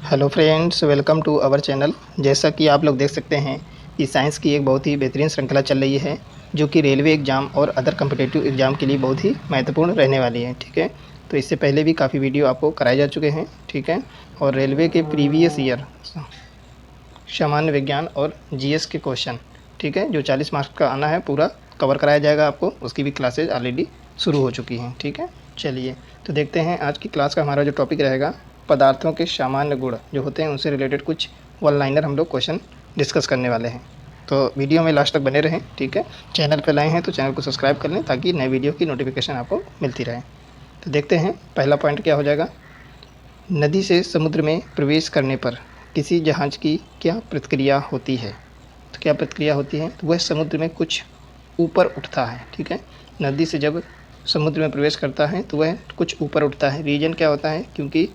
Hello friends, welcome to our channel. जैसा कि आप लोग देख सकते हैं कि साइंस की एक बहुत ही बेहतरीन श्रृंखला चल रही है जो कि रेलवे एग्ज़ाम और अदर कम्पिटिटिव एग्ज़ाम के लिए बहुत ही महत्वपूर्ण रहने वाली है। ठीक है, तो इससे पहले भी काफ़ी वीडियो आपको कराए जा चुके हैं। ठीक है, और रेलवे के प्रीवियस ईयर सामान्य विज्ञान और जीएस के क्वेश्चन, ठीक है, जो 40 मार्क्स का आना है पूरा कवर कराया जाएगा आपको। उसकी भी क्लासेज ऑलरेडी शुरू हो चुकी हैं। ठीक है, चलिए तो देखते हैं आज की क्लास का हमारा जो टॉपिक रहेगा, पदार्थों के सामान्य गुण जो होते हैं उनसे रिलेटेड कुछ वन लाइनर हम लोग क्वेश्चन डिस्कस करने वाले हैं। तो वीडियो में लास्ट तक बने रहें। ठीक है, चैनल पर लाए हैं तो चैनल को सब्सक्राइब कर लें ताकि नए वीडियो की नोटिफिकेशन आपको मिलती रहे। तो देखते हैं पहला पॉइंट क्या हो जाएगा। नदी से समुद्र में प्रवेश करने पर किसी जहाज़ की क्या प्रतिक्रिया होती है। तो क्या प्रतिक्रिया होती है, तो वह समुद्र में कुछ ऊपर उठता है। ठीक है, नदी से जब समुद्र में प्रवेश करता है तो वह कुछ ऊपर उठता है। रीज़न क्या होता है, क्योंकि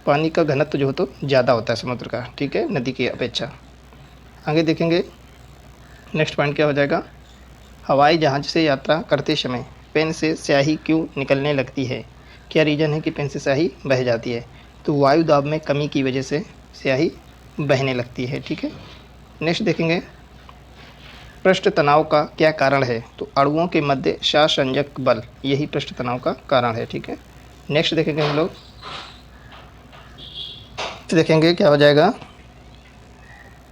पानी का घनत्व जो हो तो ज़्यादा होता है समुद्र का, ठीक है, नदी की अपेक्षा। आगे देखेंगे नेक्स्ट पॉइंट क्या हो जाएगा। हवाई जहाज़ से यात्रा करते समय पेन से स्याही क्यों निकलने लगती है। क्या रीज़न है कि पेन से स्याही बह जाती है, तो वायु दाब में कमी की वजह से स्याही बहने लगती है। ठीक है, नेक्स्ट देखेंगे पृष्ठ तनाव का क्या कारण है, तो अणुओं के मध्य सहसंयोजक बल यही पृष्ठ तनाव का कारण है। ठीक है, नेक्स्ट देखेंगे हम लोग, देखेंगे क्या हो जाएगा।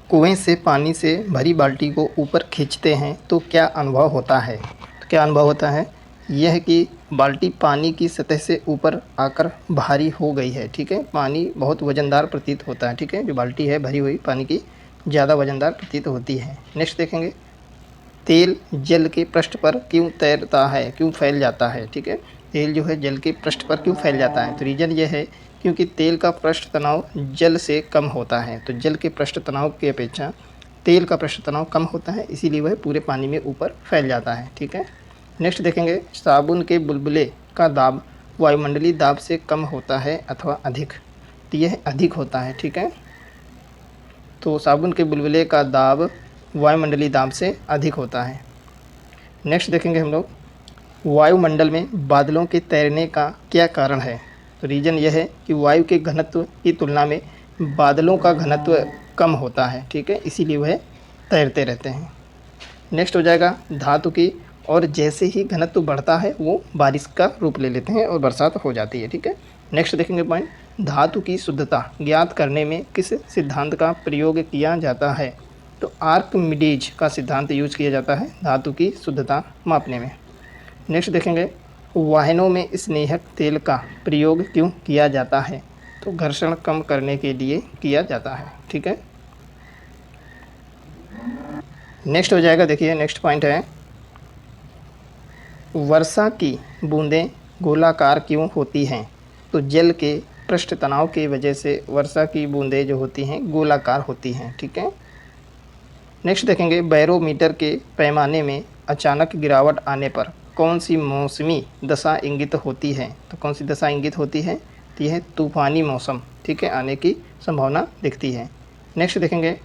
कुएं से पानी से भरी बाल्टी को ऊपर खींचते हैं तो क्या अनुभव होता है। तो क्या अनुभव होता है, यह कि बाल्टी पानी की सतह से ऊपर आकर भारी हो गई है। ठीक है, पानी बहुत वज़नदार प्रतीत होता है। ठीक है, जो बाल्टी है भरी हुई पानी की ज़्यादा वज़नदार प्रतीत होती है। नेक्स्ट देखेंगे तेल जल के पृष्ठ पर क्यों तैरता है, क्यों फैल जाता है। ठीक है, तेल जो है जल के पृष्ठ पर क्यों फैल जाता है, तो रीज़न ये है क्योंकि तेल का पृष्ठ तनाव जल से कम होता है। तो जल के पृष्ठ तनाव की अपेक्षा तेल का पृष्ठ तनाव कम होता है, इसीलिए वह पूरे पानी में ऊपर फैल जाता है। ठीक है, नेक्स्ट देखेंगे साबुन के बुलबुले का दाब वायुमंडलीय दाब से कम होता है अथवा अधिक, तो यह अधिक होता है। ठीक है, तो साबुन के बुलबुले का दाब वायुमंडलीय दाब से अधिक होता है। नेक्स्ट देखेंगे हम लोग वायुमंडल में बादलों के तैरने का क्या कारण है, तो रीज़न यह है कि वायु के घनत्व की तुलना में बादलों का घनत्व कम होता है। ठीक है, इसीलिए वह तैरते रहते हैं। नेक्स्ट हो जाएगा धातु की, और जैसे ही घनत्व बढ़ता है वो बारिश का रूप ले लेते हैं और बरसात हो जाती है। ठीक है, नेक्स्ट देखेंगे पॉइंट धातु की शुद्धता ज्ञात करने में किस सिद्धांत का प्रयोग किया जाता है, तो आर्किमिडीज का सिद्धांत यूज किया जाता है धातु की शुद्धता मापने में। नेक्स्ट देखेंगे वाहनों में स्नेहक तेल का प्रयोग क्यों किया जाता है, तो घर्षण कम करने के लिए किया जाता है। ठीक है, नेक्स्ट हो जाएगा, देखिए नेक्स्ट पॉइंट है वर्षा की बूंदें गोलाकार क्यों होती हैं, तो जल के पृष्ठ तनाव की वजह से वर्षा की बूंदें जो होती हैं गोलाकार होती हैं। ठीक है, नेक्स्ट देखेंगे बैरोमीटर के पैमाने में अचानक गिरावट आने पर कौन सी मौसमी दशा इंगित होती है, तो कौन सी दशा इंगित होती है, तो यह तूफ़ानी मौसम, ठीक है, आने की संभावना दिखती है। नेक्स्ट देखेंगे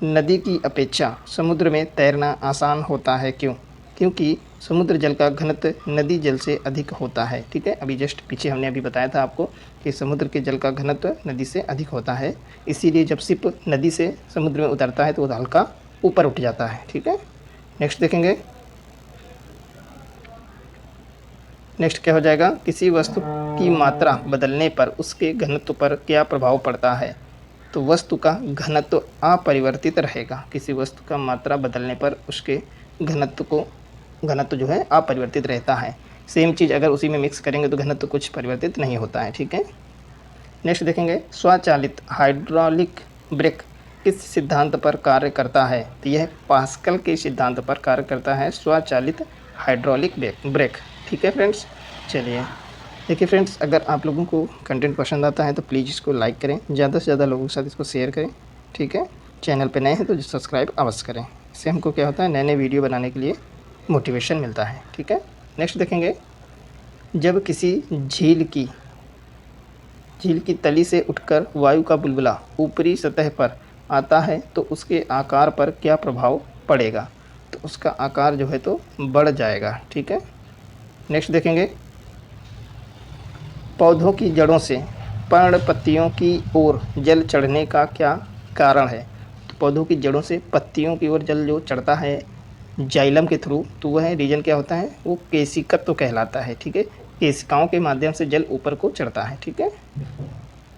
नदी की अपेक्षा समुद्र में तैरना आसान होता है, क्यों, क्योंकि समुद्र जल का घनत्व नदी जल से अधिक होता है। ठीक है, अभी जस्ट पीछे हमने अभी बताया था आपको कि समुद्र के जल का घनत्व नदी से अधिक होता है, इसीलिए जब शिप नदी से समुद्र में उतरता है तो वो हल्का ऊपर उठ जाता है। ठीक है, नेक्स्ट देखेंगे नेक्स्ट क्या हो जाएगा किसी वस्तु की मात्रा बदलने पर उसके घनत्व पर क्या प्रभाव पड़ता है, तो वस्तु का घनत्व अपरिवर्तित रहेगा। किसी वस्तु का मात्रा बदलने पर उसके घनत्व जो है अपरिवर्तित रहता है। सेम चीज़ अगर उसी में मिक्स करेंगे तो घनत्व कुछ परिवर्तित नहीं होता है। ठीक है, नेक्स्ट देखेंगे स्वचालित हाइड्रोलिक ब्रेक किस सिद्धांत पर कार्य करता है, तो यह पास्कल के सिद्धांत पर कार्य करता है स्वचालित हाइड्रोलिक ब्रेक। ठीक है फ्रेंड्स, चलिए देखिए फ्रेंड्स, अगर आप लोगों को कंटेंट पसंद आता है तो प्लीज़ इसको लाइक करें, ज़्यादा से ज़्यादा लोगों के साथ इसको शेयर करें। ठीक है, चैनल पे नए हैं तो सब्सक्राइब अवश्य करें, इससे हमको क्या होता है नए नए वीडियो बनाने के लिए मोटिवेशन मिलता है। ठीक है, नेक्स्ट देखेंगे जब किसी झील की तली से उठकर वायु का बुलबुला ऊपरी सतह पर आता है तो उसके आकार पर क्या प्रभाव पड़ेगा, तो उसका आकार जो है तो बढ़ जाएगा। ठीक है, नेक्स्ट देखेंगे पौधों की जड़ों से पर्णपत्तियों की ओर जल चढ़ने का क्या कारण है? तो पौधों की जड़ों से पत्तियों की ओर जल जो चढ़ता है जाइलम के थ्रू, तो वह रीजन क्या होता है? वो केशिकत्व कहलाता है। ठीक है, केशिकाओं के माध्यम से जल ऊपर को चढ़ता है। ठीक है,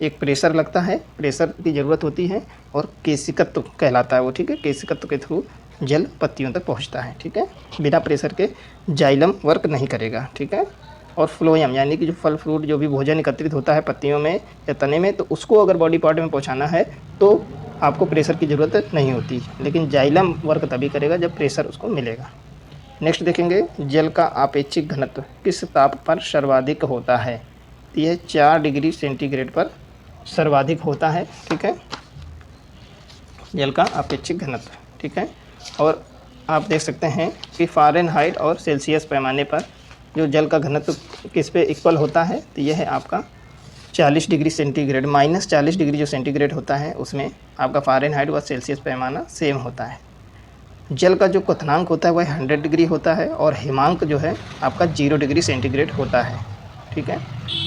एक प्रेशर लगता है, प्रेशर की ज़रूरत होती है और केशिकत्व कहलाता है वो। ठीक है, केशिकत्व के थ्रू जल पत्तियों तक पहुंचता है। ठीक है, बिना प्रेशर के जाइलम वर्क नहीं करेगा। ठीक है, और फ्लोएम यानी कि जो फल फ्रूट जो भी भोजन एकत्रित होता है पत्तियों में या तने में, तो उसको अगर बॉडी पार्ट में पहुंचाना है तो आपको प्रेशर की ज़रूरत नहीं होती, लेकिन जाइलम वर्क तभी करेगा जब प्रेशर उसको मिलेगा। नेक्स्ट देखेंगे, जल का आपेक्षिक घनत्व किस ताप पर सर्वाधिक होता है? तो यह 4 डिग्री सेंटीग्रेड पर सर्वाधिक होता है। ठीक है, जल का अपेक्षित घनत्व। ठीक है, और आप देख सकते हैं कि फ़ारेनहाइट और सेल्सियस पैमाने पर जो जल का घनत्व किस पे इक्वल होता है? तो यह है आपका 40 डिग्री सेंटीग्रेड, -40 डिग्री जो सेंटीग्रेड होता है उसमें आपका फ़ारेनहाइट व सेल्सियस पैमाना सेम होता है। जल का जो क्वथनांक होता है वह 100 डिग्री होता है और हिमांक जो है आपका 0 डिग्री सेंटीग्रेड होता है। ठीक है,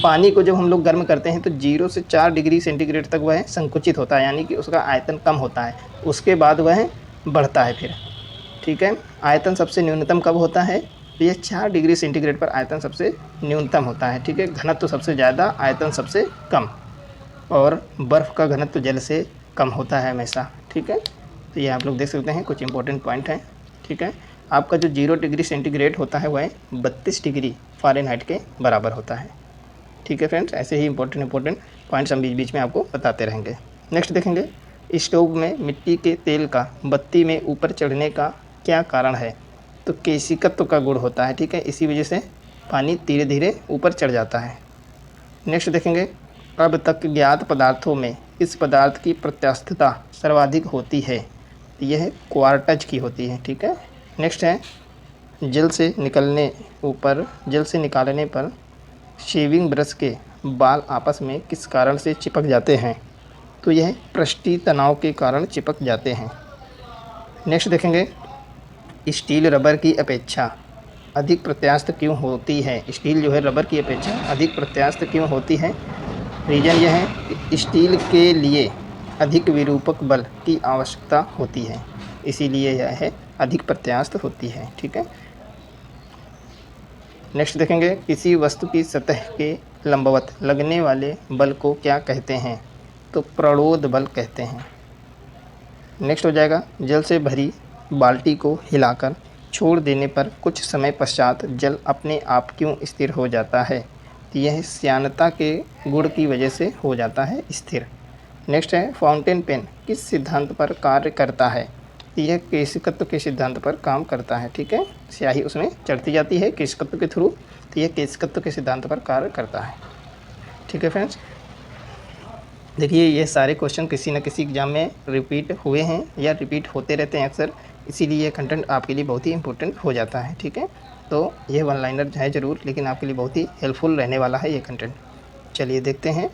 पानी को जब हम लोग गर्म करते हैं तो 0 से 4 डिग्री सेंटीग्रेड तक वह संकुचित होता है, यानी कि उसका आयतन कम होता है, उसके बाद वह बढ़ता है फिर। ठीक है, आयतन सबसे न्यूनतम कब होता है? तो यह 4 डिग्री सेंटीग्रेड पर आयतन सबसे न्यूनतम होता है। ठीक है, घनत्व सबसे ज़्यादा, आयतन सबसे कम, और बर्फ़ का घनत्व जल से कम होता है हमेशा। ठीक है, तो ये आप लोग देख सकते हैं, कुछ इंपॉर्टेंट पॉइंट हैं। ठीक है, आपका जो 0 डिग्री सेंटीग्रेड होता है वह 32 डिग्री फ़ारेनहाइट के बराबर होता है। ठीक है फ्रेंड्स, ऐसे ही इंपॉर्टेंट पॉइंट्स हम बीच बीच में आपको बताते रहेंगे। नेक्स्ट देखेंगे, स्टोव में मिट्टी के तेल का बत्ती में ऊपर चढ़ने का क्या कारण है? तो केशिकत्व का गुण होता है। ठीक है, इसी वजह से पानी धीरे धीरे ऊपर चढ़ जाता है। नेक्स्ट देखेंगे, अब तक ज्ञात पदार्थों में इस पदार्थ की प्रत्यास्थता सर्वाधिक होती है? यह क्वार्टज की होती है। ठीक है, नेक्स्ट है, जल से निकालने पर शेविंग ब्रश के बाल आपस में किस कारण से चिपक जाते हैं? तो यह पृष्ठीय तनाव के कारण चिपक जाते हैं। नेक्स्ट देखेंगे, स्टील रबर की अपेक्षा अधिक प्रत्यास्थ क्यों होती है? स्टील जो है रबर की अपेक्षा अधिक प्रत्यास्थ क्यों होती है? रीज़न यह है कि स्टील के लिए अधिक विरूपक बल की आवश्यकता होती है, इसीलिए यह है अधिक प्रत्यास्थ होती है। ठीक है, नेक्स्ट देखेंगे, किसी वस्तु की सतह के लंबवत लगने वाले बल को क्या कहते हैं? तो प्रणोद बल कहते हैं। नेक्स्ट हो जाएगा, जल से भरी बाल्टी को हिलाकर छोड़ देने पर कुछ समय पश्चात जल अपने आप क्यों स्थिर हो जाता है? तो यह श्यानता के गुण की वजह से हो जाता है स्थिर। नेक्स्ट है, फाउंटेन पेन किस सिद्धांत पर कार्य करता है? यह केशिकत्व के सिद्धांत पर काम करता है। ठीक है, स्याही उसमें चढ़ती जाती है केशिकत्व के थ्रू, तो यह केशिकत्व के सिद्धांत पर कार्य करता है। ठीक है फ्रेंड्स, देखिए ये सारे क्वेश्चन किसी न किसी एग्जाम में रिपीट हुए हैं या रिपीट होते रहते हैं अक्सर, इसीलिए ये कंटेंट आपके लिए बहुत ही इंपॉर्टेंट हो जाता है। ठीक है, तो ये वन लाइनर है ज़रूर, लेकिन आपके लिए बहुत ही हेल्पफुल रहने वाला है ये कंटेंट। चलिए देखते हैं,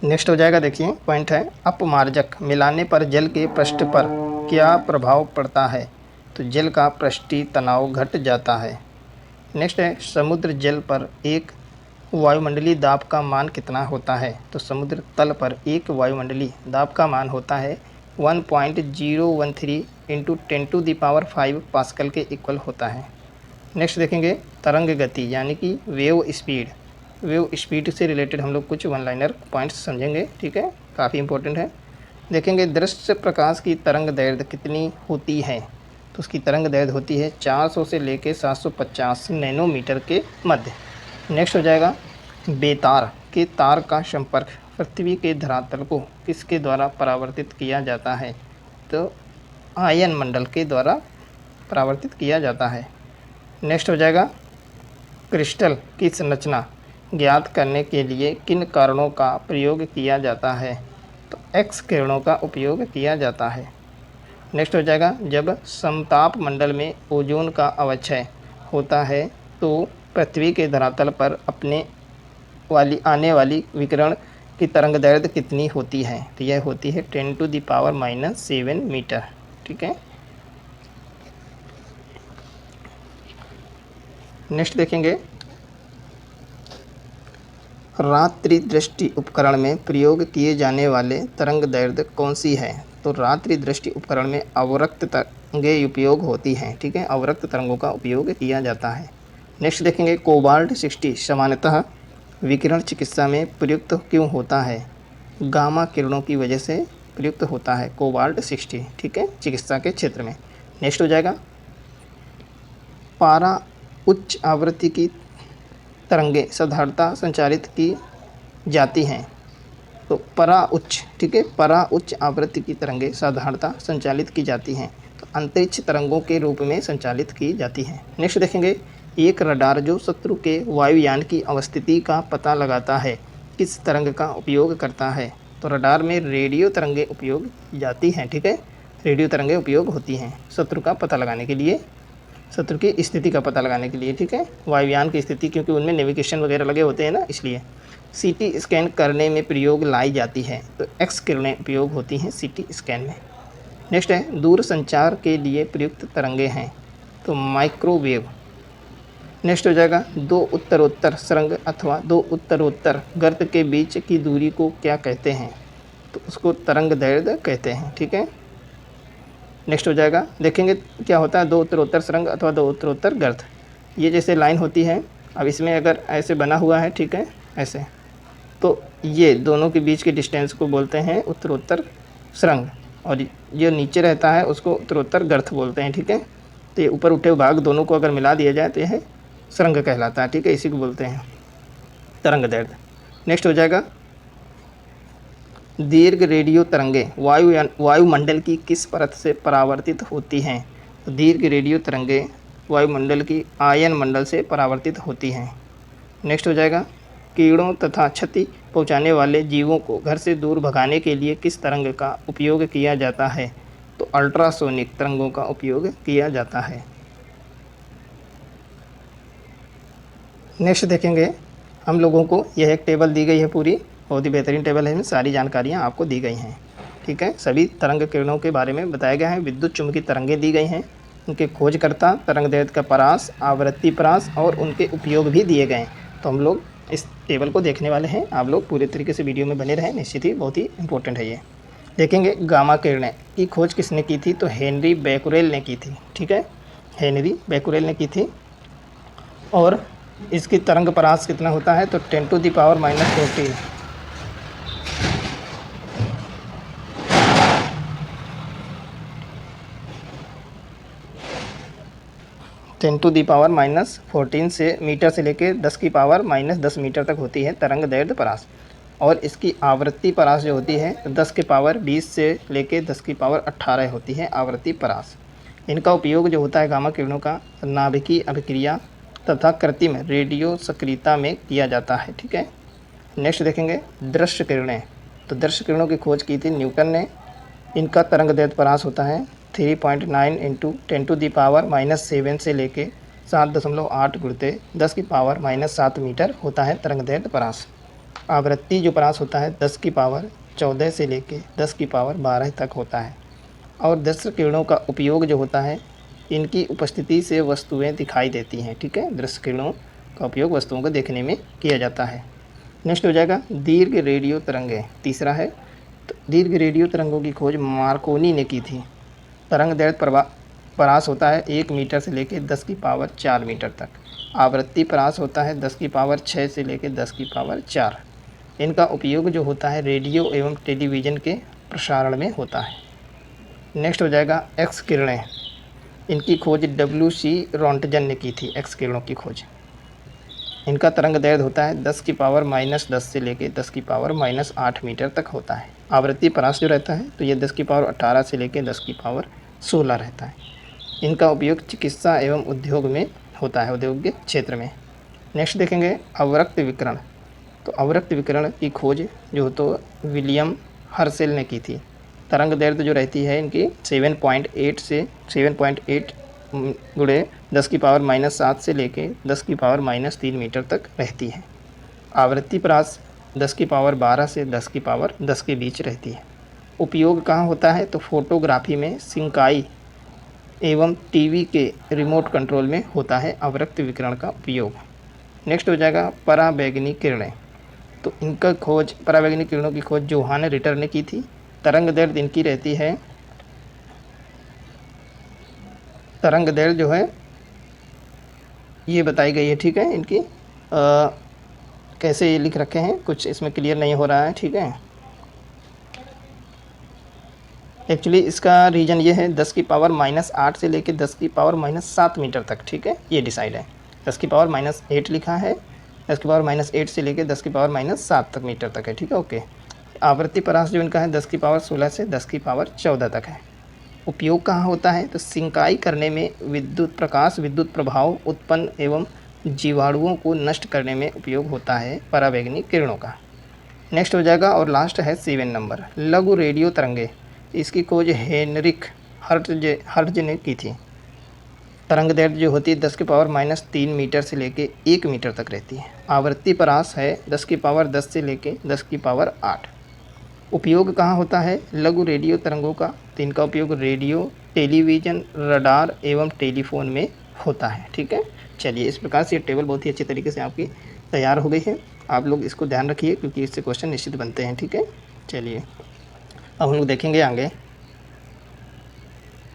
नेक्स्ट हो जाएगा। देखिए पॉइंट है, अपमार्जक मिलाने पर जल के पृष्ठ पर क्या प्रभाव पड़ता है? तो जल का पृष्ठीय तनाव घट जाता है। नेक्स्ट है, समुद्र जल पर एक वायुमंडलीय दाब का मान कितना होता है? तो समुद्र तल पर एक वायुमंडलीय दाब का मान होता है 1.013 × 10⁵ पास्कल के इक्वल होता है। नेक्स्ट देखेंगे, तरंग गति यानी कि वेव स्पीड से रिलेटेड हम लोग कुछ वन लाइनर पॉइंट्स समझेंगे। ठीक है, काफ़ी इंपॉर्टेंट है। देखेंगे, दृश्य प्रकाश की तरंग दैर्ध्य कितनी होती है? तो उसकी तरंग दैर्ध्य होती है 400 से लेकर 750 नैनोमीटर के मध्य। नेक्स्ट हो जाएगा, बेतार के तार का संपर्क पृथ्वी के धरातल को किसके द्वारा परावर्तित किया जाता है? तो आयन मंडल के द्वारा परावर्तित किया जाता है। नेक्स्ट हो जाएगा, क्रिस्टल की संरचना ज्ञात करने के लिए किन कारणों का प्रयोग किया जाता है? तो एक्स किरणों का उपयोग किया जाता है। नेक्स्ट हो जाएगा, जब समताप मंडल में ओजोन का अवक्षय होता है तो पृथ्वी के धरातल पर आने वाली विकिरण की तरंग दैर्ध्य कितनी होती है? तो यह होती है 10⁻⁷ मीटर। ठीक है, नेक्स्ट देखेंगे, रात्रि दृष्टि उपकरण में प्रयोग किए जाने वाले तरंग दैर्ध्य कौन सी है? तो रात्रि दृष्टि उपकरण में अवरक्त तरंगें उपयोग होती हैं, ठीक है, अवरक्त तरंगों का उपयोग किया जाता है। नेक्स्ट देखेंगे कोबाल्ट 60 सामान्यतः विकिरण चिकित्सा में प्रयुक्त क्यों होता है? गामा किरणों की वजह से प्रयुक्त होता है कोबाल्ट 60, ठीक है, चिकित्सा के क्षेत्र में। नेक्स्ट हो जाएगा पारा उच्च आवृत्ति की तरंगें साधारणतः संचारित की जाती हैं। तो परा उच्च, ठीक है, परा उच्च आवृत्ति की तरंगें साधारणतः संचालित की जाती हैं, तो अंतरिक्ष तरंगों के रूप में संचालित की जाती हैं। नेक्स्ट देखेंगे एक रडार जो शत्रु के वायुयान की अवस्थिति का पता लगाता है किस तरंग का उपयोग करता है? तो रडार में रेडियो तरंगें उपयोग जाती हैं, ठीक है, रेडियो तरंगें उपयोग होती हैं शत्रु का पता लगाने के लिए, शत्रु की स्थिति का पता लगाने के लिए, ठीक है, वायुयान की स्थिति, क्योंकि उनमें नेविगेशन वगैरह लगे होते हैं ना, इसलिए। सीटी स्कैन करने में प्रयोग लाई जाती है, तो एक्स किरणें उपयोग होती हैं सीटी स्कैन में। नेक्स्ट है दूर संचार के लिए प्रयुक्त तरंगें हैं, तो माइक्रोवेव। नेक्स्ट हो जाएगा दो उत्तरोत्तर सुरंग अथवा दो उत्तरोत्तर गर्त के बीच की दूरी को क्या कहते हैं? तो उसको तरंग दैर्ध्य कहते हैं, ठीक है। नेक्स्ट हो जाएगा देखेंगे क्या होता है दो उत्तरोत्तर सुरंग अथवा दो उत्तरोत्तर गर्त। ये जैसे लाइन होती है, अब इसमें अगर ऐसे बना हुआ है, ठीक है, ऐसे, तो ये दोनों के बीच के डिस्टेंस को बोलते हैं उत्तरोत्तर सुरंग, और जो नीचे रहता है उसको उत्तरोत्तर गर्त बोलते हैं, ठीक है। तो ये ऊपर उठे भाग दोनों को अगर मिला दिया जाए तो यह सुरंग कहलाता है, ठीक है, इसी को बोलते हैं तरंग दैर्ध्य। नेक्स्ट हो जाएगा दीर्घ रेडियो तरंगें वायुमंडल की किस परत से परावर्तित होती हैं? तो दीर्घ रेडियो तरंगें वायुमंडल की आयन मंडल से परावर्तित होती हैं। नेक्स्ट हो जाएगा कीड़ों तथा क्षति पहुंचाने वाले जीवों को घर से दूर भगाने के लिए किस तरंग का उपयोग किया जाता है? तो अल्ट्रासोनिक तरंगों का उपयोग किया जाता है। नेक्स्ट देखेंगे हम लोगों को यह एक टेबल दी गई है, पूरी बहुत ही बेहतरीन टेबल है, इसमें सारी जानकारियाँ आपको दी गई हैं, ठीक है। सभी तरंग किरणों के बारे में बताया गया है, विद्युत चुम्बकीय तरंगें दी गई हैं, उनके खोजकर्ता, तरंग दैर्ध्य का परास, आवृत्ति परास और उनके उपयोग भी दिए गए हैं। तो हम लोग इस टेबल को देखने वाले हैं, आप लोग पूरे तरीके से वीडियो में बने रहें, निश्चित ही बहुत ही इंपॉर्टेंट है ये। देखेंगे गामा किरणें की खोज किसने की थी? तो हेनरी बैकुरेल ने की थी, ठीक है, हेनरी बैकुरेल ने की थी। और इसकी तरंग परास कितना होता है? तो 10⁻⁻⁴। 10⁻⁻14 से मीटर से लेकर 10⁻−10 मीटर तक होती है तरंग दैर्ध्य परास। और इसकी आवृत्ति परास जो होती है 10⁻20 से लेकर 10⁻18 होती है आवृत्ति परास। इनका उपयोग जो होता है गामा किरणों का नाभिकीय अभिक्रिया तथा कृत्रिम रेडियो सक्रियता में किया जाता है, ठीक है। नेक्स्ट देखेंगे दृश्य किरणें। तो दृश्य किरणों की खोज की थी न्यूटन ने। इनका तरंग दैर्ध्य परास होता है 3.9 × 10⁻⁻7 से लेके 7.8 × 10⁻⁻7 मीटर होता है तरंग दैर्ध्य परास। आवृत्ति जो परास होता है 10⁻14 से लेके 10⁻12 तक होता है। और दृश्य किरणों का उपयोग जो होता है इनकी उपस्थिति से वस्तुएं दिखाई देती हैं, ठीक है, दृश्य किरणों का उपयोग वस्तुओं को देखने में किया जाता है। नेक्स्ट हो जाएगा दीर्घ रेडियो तरंगें, तीसरा है। तो दीर्घ रेडियो तरंगों की खोज मार्कोनी ने की थी। तरंग दैर्ध्य परास होता है 1 मीटर से लेकर 10⁻4 मीटर तक। आवृत्ति परास होता है 10⁻6 से लेकर 10⁻4। इनका उपयोग जो होता है रेडियो एवं टेलीविज़न के प्रसारण में होता है। नेक्स्ट हो जाएगा एक्स किरणें। इनकी खोज WC रोंटगन ने की थी, एक्स किरणों की खोज। इनका तरंग दैर्ध्य होता है 10⁻−10 से लेकर 10⁻−8 मीटर तक होता है। आवृत्ति परास जो रहता है तो ये 10⁻18 से लेकर 10⁻16 रहता है। इनका उपयोग चिकित्सा एवं उद्योग में होता है, औद्योगिक क्षेत्र में। नेक्स्ट देखेंगे अवरक्त विकिरण। तो अवरक्त विकिरण की खोज जो तो विलियम हर्सेल ने की थी। तरंग दैर्ध्य जो रहती है इनकी 7.8 से 7.8 × 10⁻⁻7 से लेके 10⁻−3 मीटर तक रहती है। आवृत्ति परास 10⁻12 से 10⁻10 के बीच रहती है। उपयोग कहाँ होता है? तो फोटोग्राफी में सिंकाई एवं टीवी के रिमोट कंट्रोल में होता है अवरक्त विकिरण का उपयोग। नेक्स्ट हो जाएगा पराबैंगनी किरणें। तो इनका खोज, परावैंगनिक किरणों की खोज जोहान रिटर ने की थी। तरंग दैर्घ्य इनकी रहती है, तरंग दैर्घ्य जो है ये बताई गई है, ठीक है। इनकी कैसे ये लिख रखे हैं, कुछ इसमें क्लियर नहीं हो रहा है, ठीक है। एक्चुअली इसका रीजन ये है 10 की पावर -8 से लेके 10 की पावर -7 मीटर तक, ठीक है, ये डिसाइड है। 10 की पावर -8 लिखा है, 10 की पावर -8 से लेके 10 की पावर -7 तक मीटर तक है, ठीक है, ओके। आवृत्ति परास जो इनका है 10 की पावर 16 से 10 की पावर 14 तक है। उपयोग कहाँ होता है, तो सिंकाई करने में, विद्युत प्रकाश, विद्युत प्रभाव उत्पन्न एवं जीवाणुओं को नष्ट करने में उपयोग होता है परावैंगनिक किरणों का। नेक्स्ट हो जाएगा और लास्ट है 7 नंबर, लघु रेडियो तरंगे। इसकी खोज हेनरिक हर्ट्ज ने की थी। तरंग दैर्घ्य जो होती है 10 की पावर -3 मीटर से लेके 1 मीटर तक रहती है। आवृत्ति परास है 10 की पावर 10 से लेके 10 की पावर 8। उपयोग कहाँ होता है, लघु रेडियो तरंगों का, तो इनका उपयोग रेडियो, टेलीविज़न, रडार एवं टेलीफोन में होता है, ठीक है। चलिए, इस प्रकार से ये टेबल बहुत ही अच्छी तरीके से आपकी तैयार हो गई है। आप लोग इसको ध्यान रखिए क्योंकि इससे क्वेश्चन निश्चित बनते हैं, ठीक है। चलिए अब हम लोग देखेंगे आगे।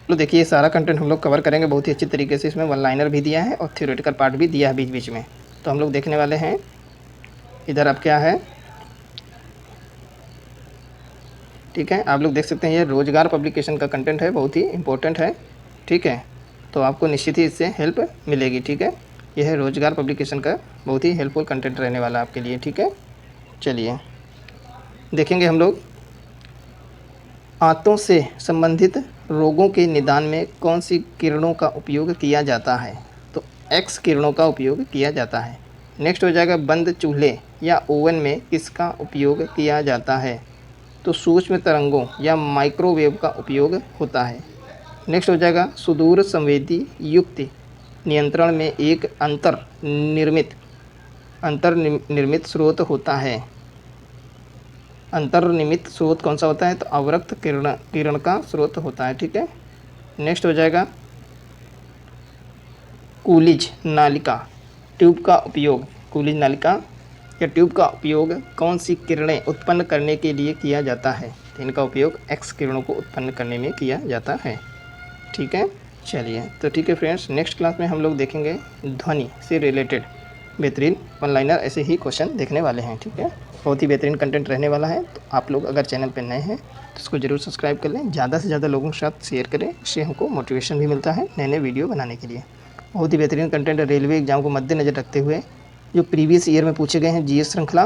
तो देखिए सारा कंटेंट हम लोग कवर करेंगे बहुत ही अच्छी तरीके से। इसमें वन लाइनर भी दिया है और थ्योरेटिकल पार्ट भी दिया है बीच बीच में। तो हम लोग देखने वाले हैं, इधर अब क्या है, ठीक है, आप लोग देख सकते हैं ये रोजगार पब्लिकेशन का कंटेंट है, बहुत ही इंपॉर्टेंट है, ठीक है। तो आपको निश्चित ही इससे हेल्प मिलेगी, ठीक है। यह है रोजगार पब्लिकेशन का बहुत ही हेल्पफुल कंटेंट रहने वाला आपके लिए, ठीक है। चलिए देखेंगे हम लोग, आंतों से संबंधित रोगों के निदान में कौन सी किरणों का उपयोग किया जाता है, तो एक्स किरणों का उपयोग किया जाता है। नेक्स्ट हो जाएगा, बंद चूल्हे या ओवन में किसका उपयोग किया जाता है, तो सूक्ष्म तरंगों या माइक्रोवेव का उपयोग होता है। नेक्स्ट हो जाएगा, सुदूर संवेदी युक्ति नियंत्रण में एक अंतर्निर्मित स्रोत होता है। अंतर्निर्मित स्रोत कौन सा होता है, तो अवरक्त किरण का स्रोत होता है, ठीक है। नेक्स्ट हो जाएगा, कूलिज नालिका ट्यूब का उपयोग, कूलिज नालिका या ट्यूब का उपयोग कौन सी किरणें उत्पन्न करने के लिए किया जाता है, तो इनका उपयोग एक्स किरणों को उत्पन्न करने में किया जाता है, ठीक है। चलिए तो ठीक है फ्रेंड्स, नेक्स्ट क्लास में हम लोग देखेंगे ध्वनि से रिलेटेड बेहतरीन वन लाइनर ऐसे ही क्वेश्चन देखने वाले हैं, ठीक है। बहुत ही बेहतरीन कंटेंट रहने वाला है। तो आप लोग अगर चैनल पर नए हैं तो इसको ज़रूर सब्सक्राइब कर लें, ज़्यादा से ज़्यादा लोगों के साथ शेयर करें, इससे हमको मोटिवेशन भी मिलता है नए नए वीडियो बनाने के लिए। बहुत ही बेहतरीन कंटेंट रेलवे एग्जाम को मद्देनज़र रखते हुए जो प्रीवियस ईयर में पूछे गए हैं जीएस श्रृंखला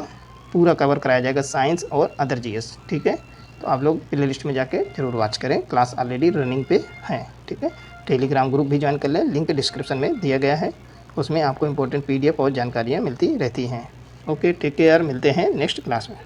पूरा कवर कराया जाएगा, साइंस और अदर जीएस, ठीक है। तो आप लोग प्ले लिस्ट में जाके जरूर वॉच करें, क्लास ऑलरेडी रनिंग पे है, ठीक है। टेलीग्राम ग्रुप भी ज्वाइन कर लें, लिंक डिस्क्रिप्शन में दिया गया है, उसमें आपको इंपॉर्टेंट PDF और जानकारियाँ मिलती रहती हैं। ओके, टेक केयर, मिलते हैं नेक्स्ट क्लास में।